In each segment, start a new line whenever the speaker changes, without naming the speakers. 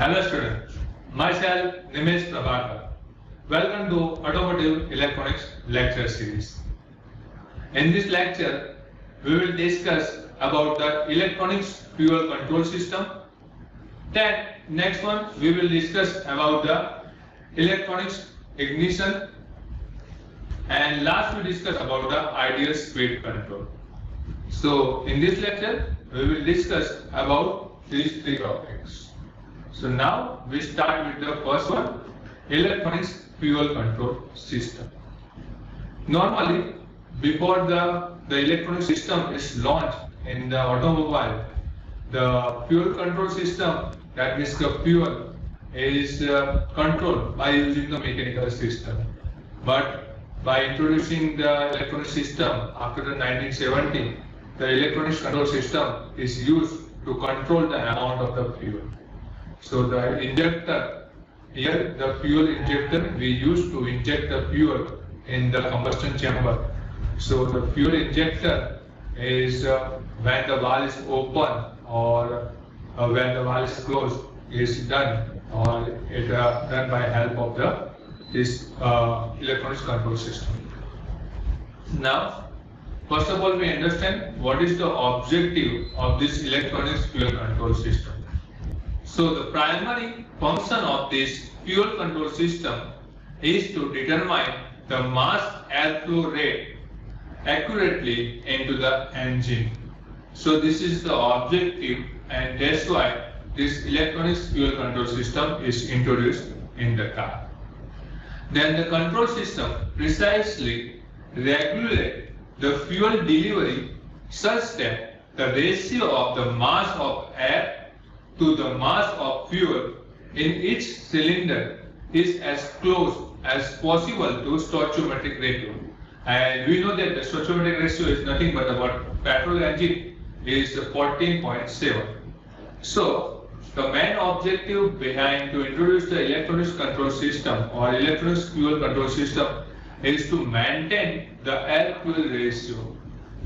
Hello students, myself Nimesh Prabhakar. Welcome to Automotive Electronics lecture series. In this lecture, we will discuss about the electronics fuel control system. Then next one we will discuss about the electronics ignition, and last we discuss about the ideal speed control. So in this lecture, we will discuss about these three topics. So now we start with the first one, electronics fuel control system. Normally, before the electronic system is launched in the automobile, the fuel control system, that means the fuel, is controlled by using the mechanical system. But by introducing the electronic system after the 1970, the electronic control system is used to control the amount of the fuel. So the injector, here the fuel injector we use to inject the fuel in the combustion chamber. So the fuel injector is when the valve is open or when the valve is closed is done, or it done by help of this electronic control system. Now, first of all, we understand what is the objective of this electronic fuel control system. So the primary function of this fuel control system is to determine the mass airflow rate accurately into the engine. So this is the objective, and that's why this electronic fuel control system is introduced in the car. Then the control system precisely regulates the fuel delivery such that the ratio of the mass of air to the mass of fuel in each cylinder is as close as possible to stoichiometric ratio. And we know that the stoichiometric ratio is nothing but about petrol engine is 14.7. So the main objective behind to introduce the electronic control system or electronic fuel control system is to maintain the air fuel ratio.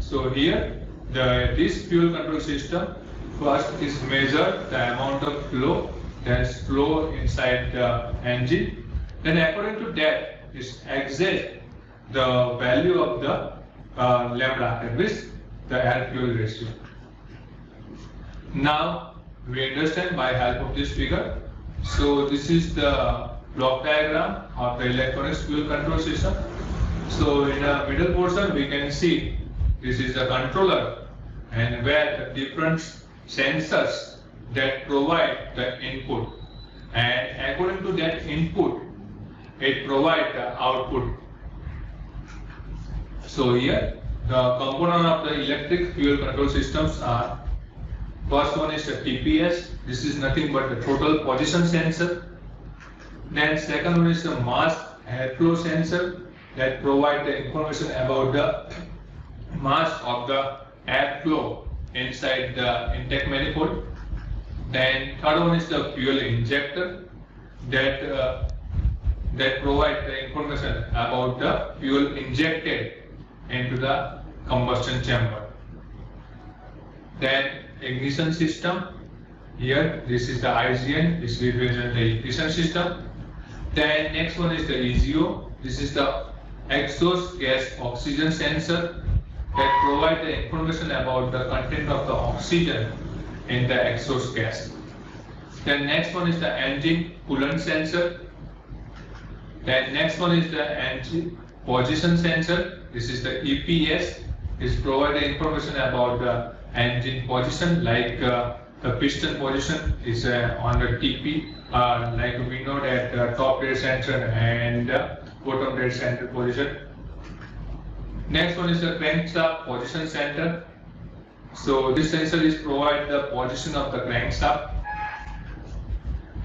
So here this fuel control system first is measure the amount of flow that is flow inside the engine. Then according to that is exact the value of the lambda, that is the air fuel ratio. Now we understand by help of this figure. So this is the block diagram of the electronic fuel control system. So in the middle portion we can see this is the controller, and where the different sensors that provide the input, and according to that input it provides the output. So here the component of the electric fuel control systems are, first one is the TPS, this is nothing but the total position sensor. Then second one is the mass airflow sensor that provide the information about the mass of the airflow inside the intake manifold. Then third one is the fuel injector that provide the information about the fuel injected into the combustion chamber. Then ignition system, here this is the IGN, this represents the ignition system. Then next one is the EGO, this is the exhaust gas oxygen sensor that provide the information about the content of the oxygen in the exhaust gas. Then next one is the engine coolant sensor. Then next one is the engine position sensor. This is the EPS. This provides the information about the engine position, like the piston position is on the TP, like we know that top dead center and bottom dead center position. Next one is the crankshaft position center. So this sensor is provide the position of the crankshaft.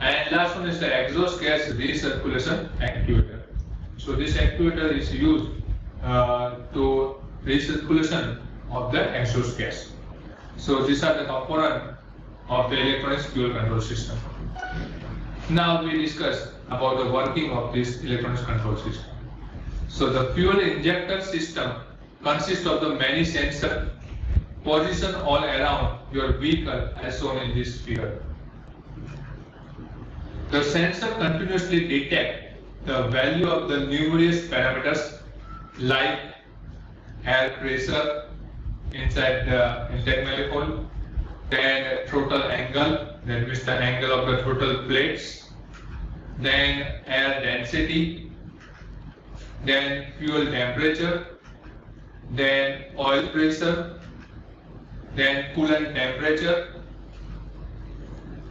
And last one is the exhaust gas recirculation actuator. So this actuator is used to recirculation of the exhaust gas. So these are the components of the electronic fuel control system. Now we discuss about the working of this electronic control system. So the fuel injector system consists of the many sensors positioned all around your vehicle as shown in this figure. The sensor continuously detects the value of the numerous parameters like air pressure inside the intake manifold, then throttle angle, that means the angle of the throttle plates, then air density, then fuel temperature, then oil pressure, then coolant temperature,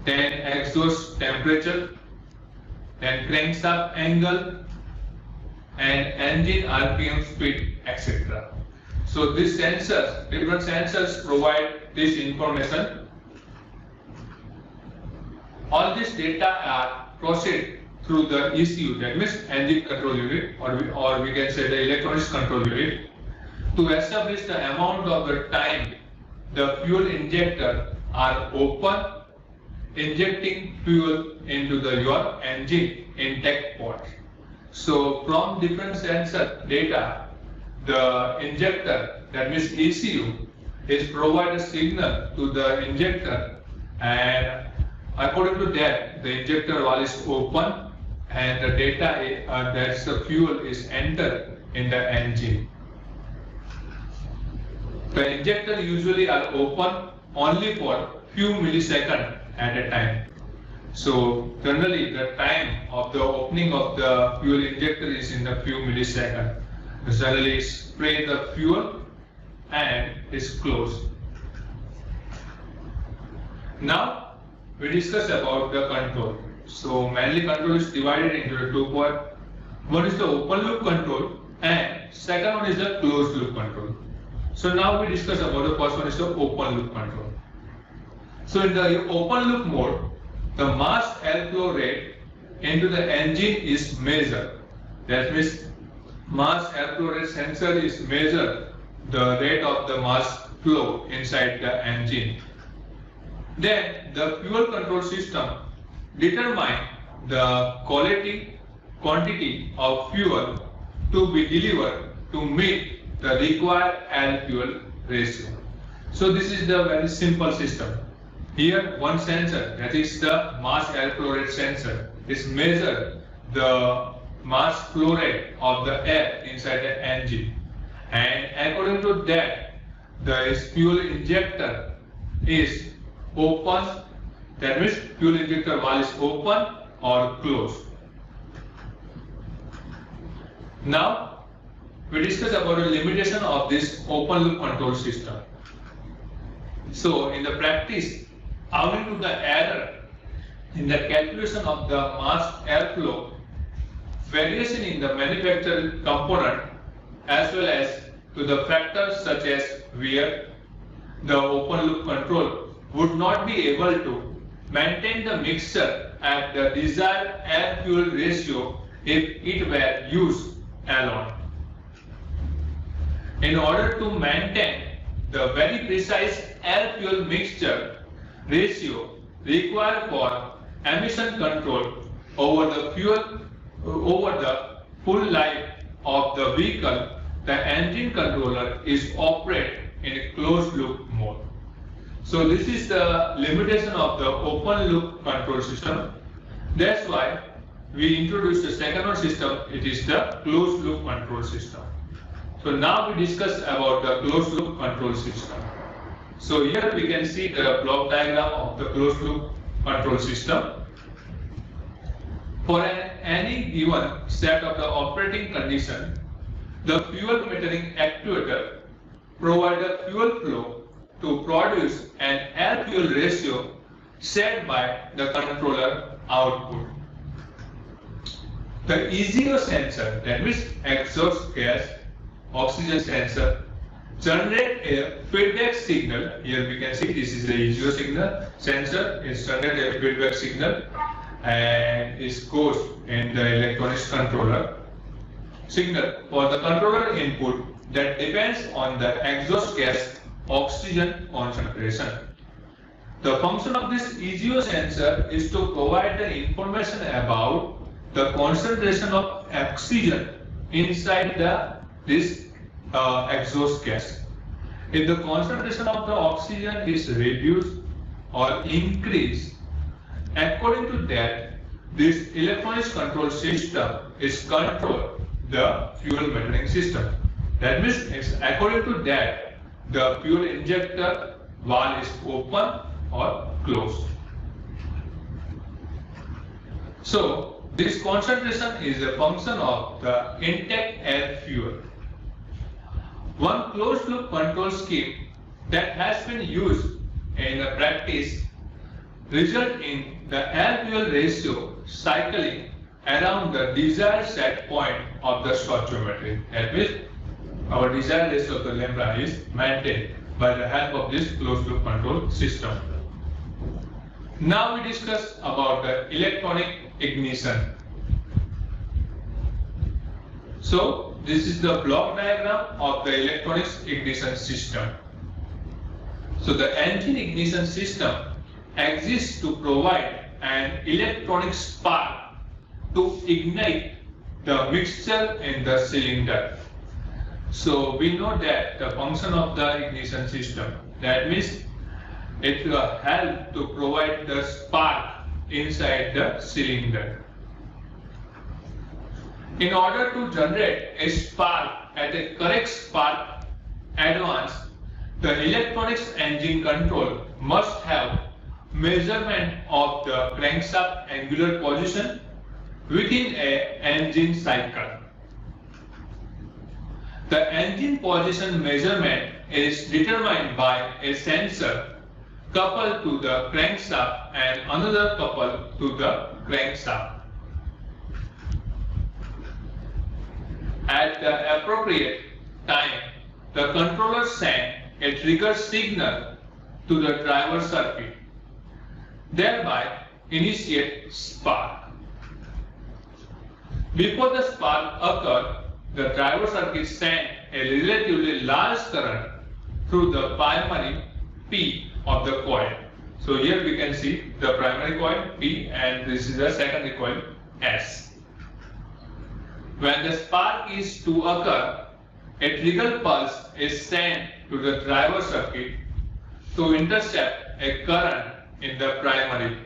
then exhaust temperature, then crankshaft angle, and engine RPM speed, etc. So these sensors, different sensors provide this information. All this data are processed through the ECU, that means engine control unit, or we can say the electronics control unit, to establish the amount of the time the fuel injector are open, injecting fuel into your engine intake port. So from different sensor data, the injector, that means ECU, is provide a signal to the injector, and according to that, the injector valve is open and the data that's the fuel is entered in the engine. The injector usually are open only for few milliseconds at a time. So generally the time of the opening of the fuel injector is in a few milliseconds. Generally spray the fuel and is closed. Now we discuss about the control. So mainly control is divided into the two parts. One is the open loop control and second one is the closed loop control. So now we discuss about the first one is the open loop control. So in the open loop mode, the mass airflow rate into the engine is measured. That means mass airflow rate sensor is measured the rate of the mass flow inside the engine. Then the fuel control system determine the quantity of fuel to be delivered to meet the required air fuel ratio. So this is the very simple system. Here one sensor, that is the mass airflow rate sensor, is measure the mass flow rate of the air inside the engine, and according to that the fuel injector is open, that means fuel injector valve is open or closed. Now we discuss about the limitation of this open loop control system. So in the practice, owing to the error in the calculation of the mass airflow, variation in the manufactured component, as well as to the factors such as wear, the open loop control would not be able to maintain the mixture at the desired air fuel ratio if it were used alone. In order to maintain the very precise air fuel mixture ratio required for emission control over the full life of the vehicle, the engine controller is operated in a closed loop mode. So this is the limitation of the open loop control system. That's why we introduced the second one system, it is the closed loop control system. So now we discuss about the closed loop control system. So here we can see the block diagram of the closed loop control system. For any given set of the operating condition, the fuel metering actuator provides the fuel flow to produce an air fuel ratio set by the controller output. The EGO sensor, that means exhaust gas oxygen sensor, generate a feedback signal. Here we can see this is the EGO signal sensor. It's generate a feedback signal and it goes in the electronics controller signal for the controller input that depends on the exhaust gas oxygen concentration. The function of this EGO sensor is to provide the information about the concentration of oxygen inside this exhaust gas. If the concentration of the oxygen is reduced or increased, according to that, this electronics control system is control the fuel metering system. That means according to that, the fuel injector valve is open or closed. So this concentration is a function of the intake air fuel. One closed loop control scheme that has been used in practice result in the air fuel ratio cycling around the desired set point of the stoichiometry. That means our desired ratio of the lambda is maintained by the help of this closed loop control system. Now we discuss about the electronic ignition. So this is the block diagram of the electronics ignition system. So the engine ignition system exists to provide an electronic spark to ignite the mixture in the cylinder. So we know that the function of the ignition system, that means it will help to provide the spark inside the cylinder. In order to generate a spark at a correct spark advance, the electronics engine control must have measurement of the crankshaft angular position within an engine cycle. The engine position measurement is determined by a sensor coupled to the crankshaft and another coupled to the crankshaft. At the appropriate time, the controller sends a trigger signal to the driver circuit, thereby initiate spark. Before the spark occurs, the driver circuit sends a relatively large current through the primary P of the coil. So here we can see the primary coil P and this is the secondary coil S. When the spark is to occur, a trigger pulse is sent to the driver circuit to intercept a current in the primary.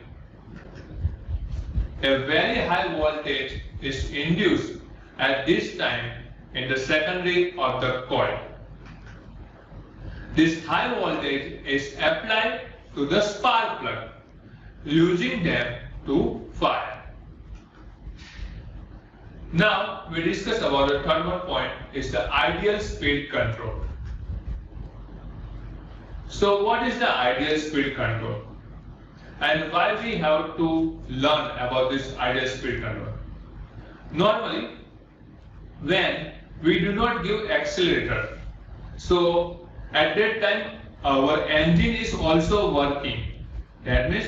A very high voltage is induced at this time in the secondary of the coil. This high voltage is applied to the spark plug, using them to fire. Now we discuss about the third one point is the ideal speed control. So what is the ideal speed control? And why we have to learn about this ideal speed control? Normally, when we do not give accelerator, so at that time our engine is also working. That means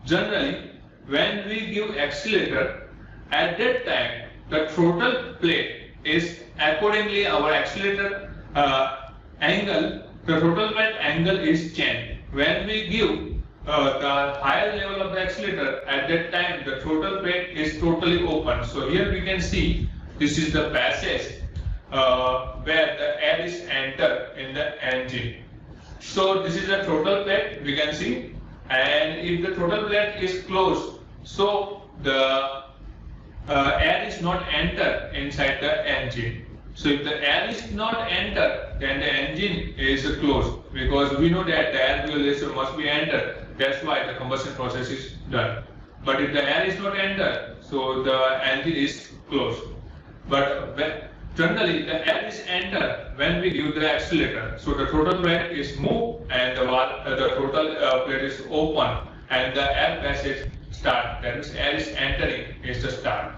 generally when we give accelerator, at that time the throttle plate is accordingly our accelerator angle, the throttle plate angle is changed. When we give the higher level of the accelerator, at that time the throttle plate is totally open. So here we can see this is the passage where the air is entered in the engine. So this is the throttle plate we can see, and if the throttle plate is closed, so the air is not entered inside the engine. So if the air is not entered, then the engine is closed, because we know that the air fuel ratio must be entered. That's why the combustion process is done. But if the air is not entered, so the engine is closed. But generally the air is entered when we give the accelerator. So the throttle plate is moved and the throttle plate is open and the air passage start. That means air is entering is the start.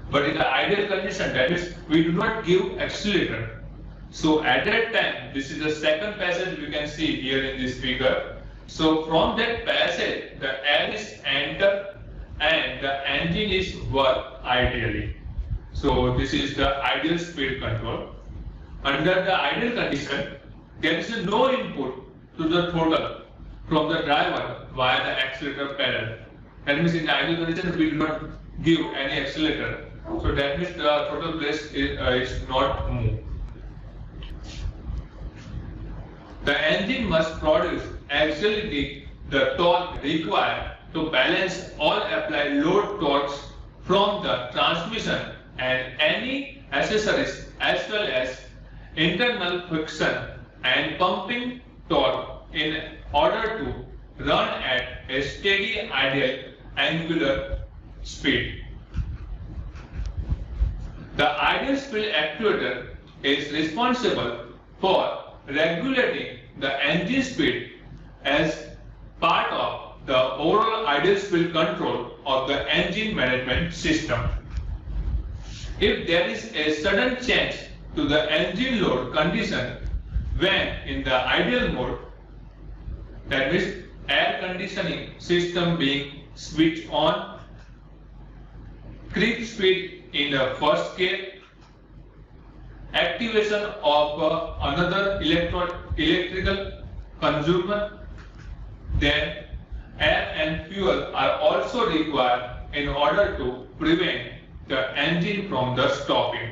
But in the ideal condition, that is we do not give accelerator. So at that time, this is the second passage we can see here in this figure. So from that passage, the air is entered and the engine is work ideally. So this is the ideal speed control. Under the ideal condition, there is no input to the throttle from the driver via the accelerator pedal. That means in the ideal condition, we do not give any accelerator. So that means the throttle plate is not moved. The engine must produce exactly the torque required to balance all applied load torques from the transmission and any accessories as well as internal friction and pumping torque in order to run at a steady ideal angular speed. The ideal speed actuator is responsible for regulating the engine speed as part of the overall ideal speed control of the engine management system. If there is a sudden change to the engine load condition when in the ideal mode, that means air conditioning system being switched on, creep speed in the first gear, activation of another electrical consumer, then air and fuel are also required in order to prevent the engine from the stopping.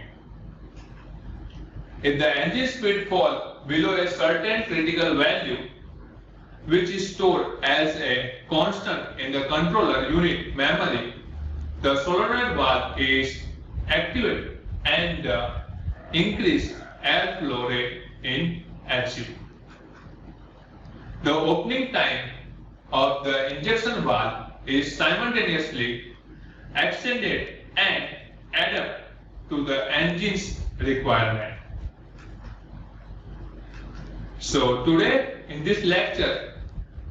If the engine speed falls below a certain critical value, which is stored as a constant in the controller unit memory, the solenoid valve is activated and increase airflow rate in HU. The opening time of the injection valve is simultaneously extended and adapt to the engine's requirement. So today in this lecture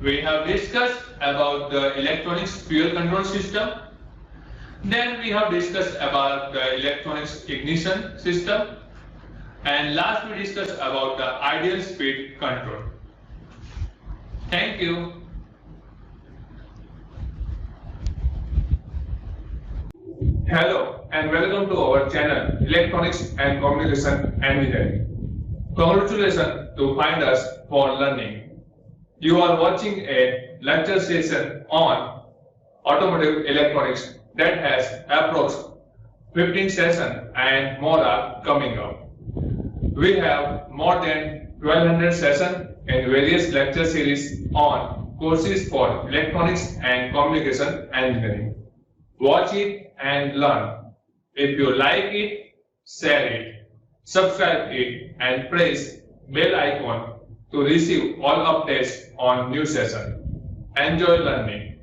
we have discussed about the electronics fuel control system. Then we have discussed about the electronics ignition system. And last we discussed about the ideal speed control. Thank you. Hello and welcome to our channel Electronics and Communication Engineering. Congratulations to find us for learning. You are watching a lecture session on automotive electronics that has approx 15 sessions and more are coming up. We have more than 1200 sessions in various lecture series on courses for electronics and communication engineering. Watch it and learn. If you like it, share it, subscribe it and press bell icon to receive all updates on new session. Enjoy learning.